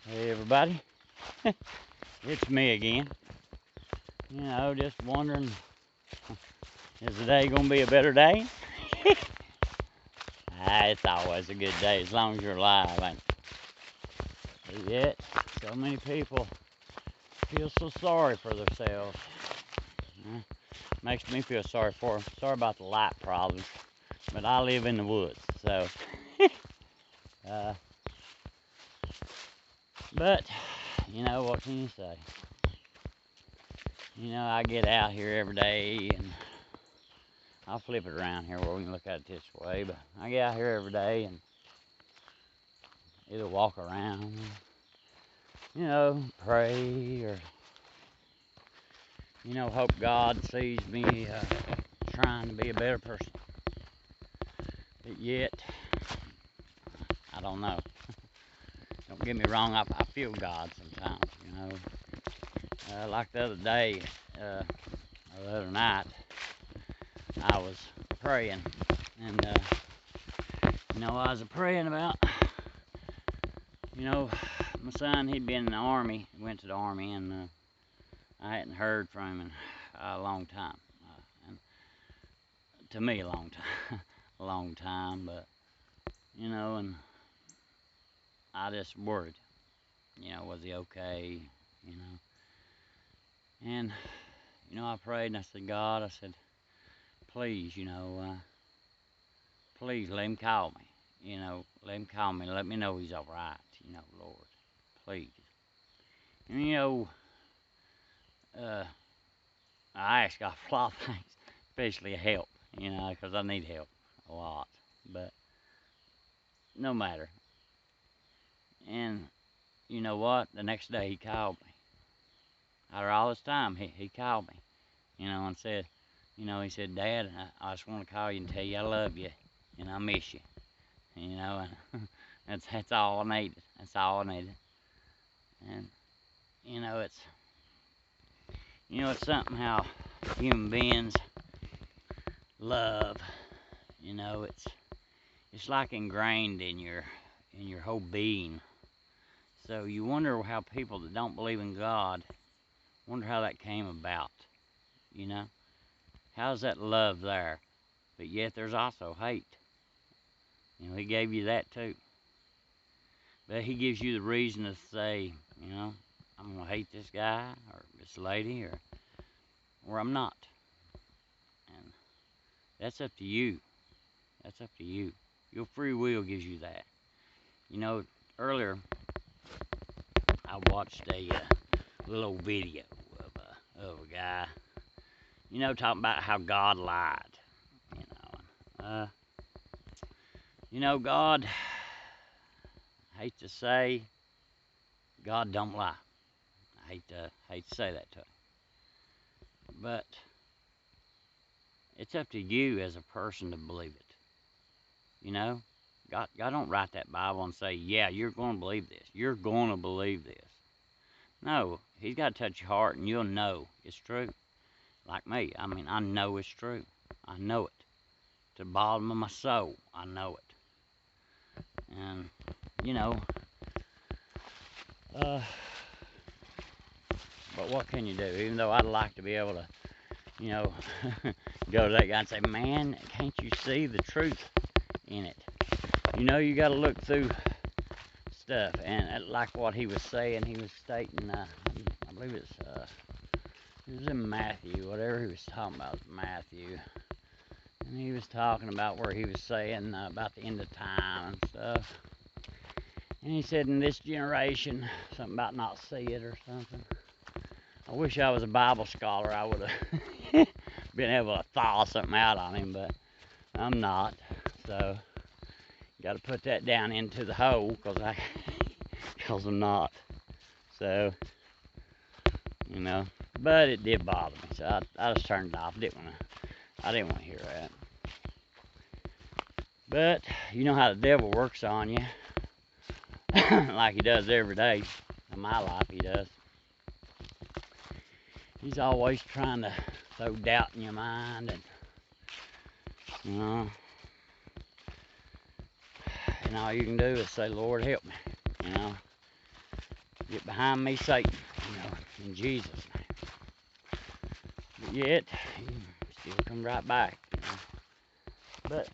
Hey everybody, it's me again. Just wondering, is the day gonna be a better day? It's always a good day as long as you're alive, ain't it? But yet, so many people feel so sorry for themselves. Makes me feel sorry for them. Sorry about the light problems, but I live in the woods, so. uh, but, what can you say? I get out here every day and I'll flip it around here where we can look at it this way, but I get out here every day and either walk around, pray or, hope God sees me trying to be a better person. But yet, I don't know. Don't get me wrong, I feel God sometimes, like the other day, or the other night, I was praying, and, I was praying about, my son, he'd been in the Army, went to the Army, and I hadn't heard from him in a long time. And to me, a long time, a long time, but, and I just worried, was he okay, And, I prayed and I said, God, I said, please, please let him call me, let him call me, let me know he's all right, Lord, please. And, I ask God for a lot of things, especially help, because I need help a lot. But no matter. And you know what? The next day he called me. After all this time, he called me, and said, he said, Dad, I just want to call you and tell you I love you and I miss you. And that's all I needed. That's all I needed. And it's something how human beings love. It's like ingrained in your whole being. So you wonder how people that don't believe in God, wonder how that came about. How's that love there? But yet there's also hate. He gave you that too. But he gives you the reason to say, I'm gonna hate this guy or this lady or I'm not. And that's up to you. That's up to you. Your free will gives you that. Earlier I watched a little old video of a guy, talking about how God lied. God, I hate to say, God don't lie. I hate to say that to him. But it's up to you as a person to believe it. God don't write that Bible and say, yeah, you're going to believe this. You're going to believe this. No, he's got to touch your heart and you'll know it's true. Like me, I know it's true. I know it. To the bottom of my soul, I know it. And, but what can you do? Even though I'd like to be able to, go to that guy and say, man, can't you see the truth in it? You got to look through stuff. And like what he was saying, he was stating, I believe it was in Matthew, whatever he was talking about, Matthew. And he was talking about where he was saying about the end of time and stuff. And he said in this generation, something about not see it or something. I wish I was a Bible scholar. I would have been able to thaw something out on him, but I'm not. So, got to put that down into the hole because I'm not. So, but it did bother me. So I just turned it off. I didn't want to hear that. But you know how the devil works on you, like he does every day. In my life, he does. He's always trying to throw doubt in your mind, and all you can do is say, Lord, help me. Get behind me, Satan, in Jesus' name. But yet, he still come right back. But,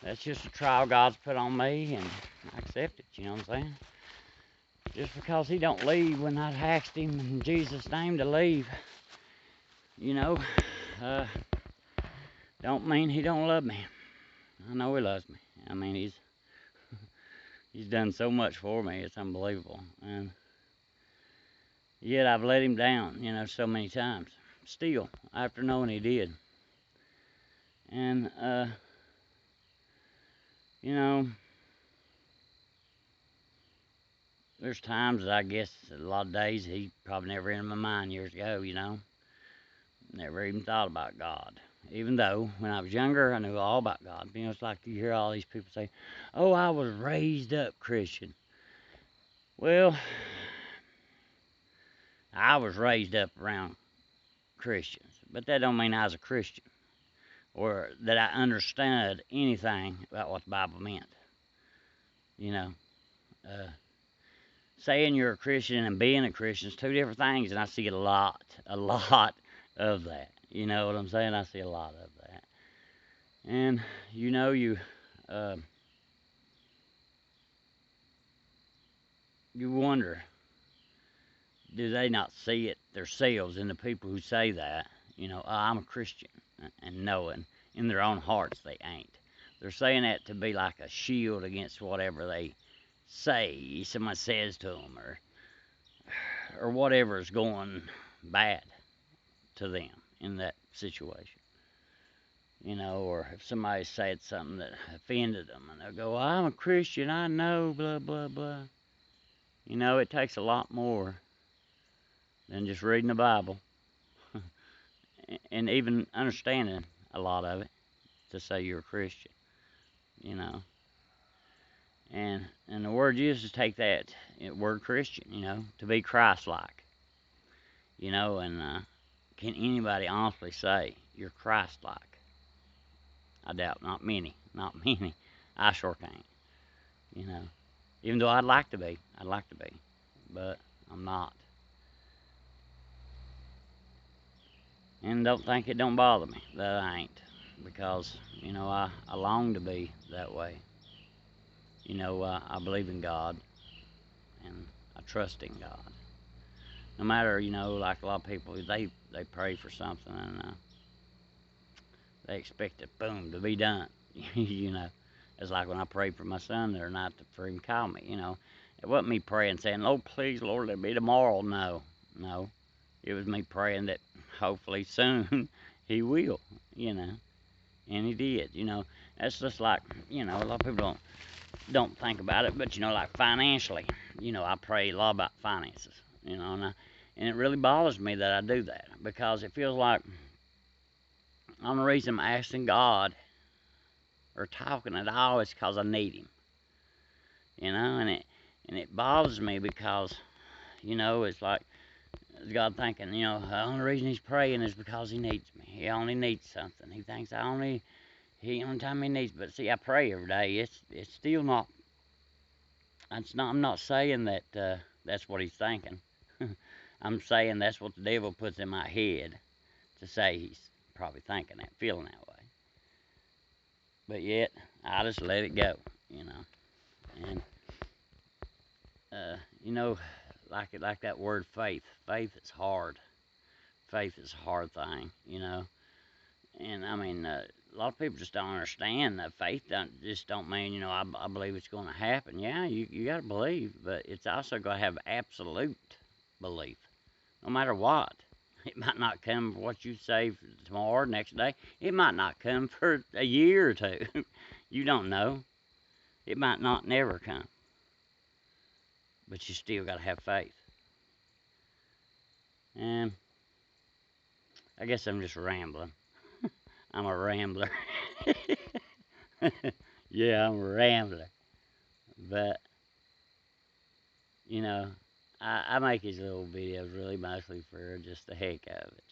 that's just a trial God's put on me, and I accept it, you know what I'm saying? Just because he don't leave when I asked him in Jesus' name to leave, don't mean he don't love me. I know he loves me. I mean, he's done so much for me, it's unbelievable. And yet I've let him down, so many times. Still, after knowing he did. And, there's times that I guess a lot of days he probably never entered my mind years ago, Never even thought about God. Even though when I was younger, I knew all about God. It's like you hear all these people say, oh, I was raised up Christian. Well, I was raised up around Christians, but that don't mean I was a Christian or that I understood anything about what the Bible meant. Saying you're a Christian and being a Christian is two different things, and I see a lot of that. You know what I'm saying? I see a lot of that. And, you wonder, do they not see it themselves in the people who say that? Oh, I'm a Christian, and knowing in their own hearts they ain't. They're saying that to be like a shield against whatever they say someone says to them, or whatever is going bad to them in that situation. Or if somebody said something that offended them, and they'll go, well, I'm a Christian, I know, blah, blah, blah. It takes a lot more than just reading the Bible and even understanding a lot of it to say you're a Christian, And the word Jesus take that word Christian, to be Christ-like, and can anybody honestly say you're Christ-like? I doubt, not many. I sure can't, Even though I'd like to be, but I'm not. And don't think it don't bother me that I ain't, because, I long to be that way. I believe in God, and I trust in God. No matter, like a lot of people, they pray for something, and they expect it, boom, to be done. It's like when I prayed for my son the other night for him to call me, It wasn't me praying, saying, oh, please, Lord, let it be tomorrow. No. It was me praying that hopefully soon he will, And he did, That's just like, a lot of people don't think about it, but, like financially, I pray a lot about finances, and it really bothers me that I do that, because it feels like the only reason I'm asking God or talking at all is because I need him, and it bothers me because, it's like God thinking, the only reason he's praying is because he needs me. He only needs something. He thinks only time he needs. But see, I pray every day. It's still not. I'm not saying that that's what he's thinking. I'm saying that's what the devil puts in my head to say he's probably thinking that, feeling that way. But yet, I just let it go, And like that word faith. Faith is hard. Faith is a hard thing, And I mean, a lot of people just don't understand that faith don't mean, I believe it's going to happen. Yeah, you got to believe, but it's also got to have absolute belief, no matter what. It might not come for what you say tomorrow or next day. It might not come for a year or two. You don't know. It might not never come. But you still got to have faith. And I guess I'm just rambling. I'm a rambler. Yeah, I'm a rambler. But, I make these little videos really mostly for just the heck of it,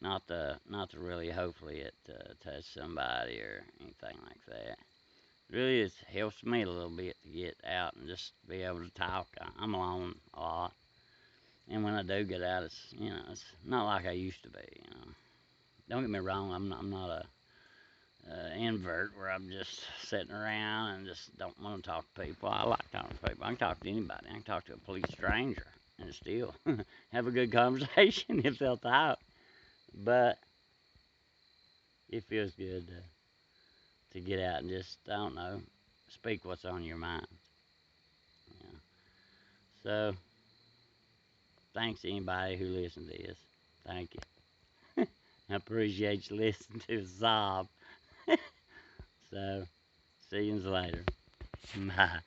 Not to really hopefully it touch somebody or anything like that. Really, it helps me a little bit to get out and just be able to talk. I'm alone a lot, and when I do get out, it's not like I used to be. Don't get me wrong, I'm not a invert where I'm just sitting around and just don't want to talk to people. I like talking to people. I can talk to anybody. I can talk to a complete stranger and still have a good conversation if they'll talk. But it feels good to get out and just, I don't know, speak what's on your mind. Yeah. So, thanks to anybody who listened to this. Thank you. I appreciate you listening to Zob. So, see you later. Bye.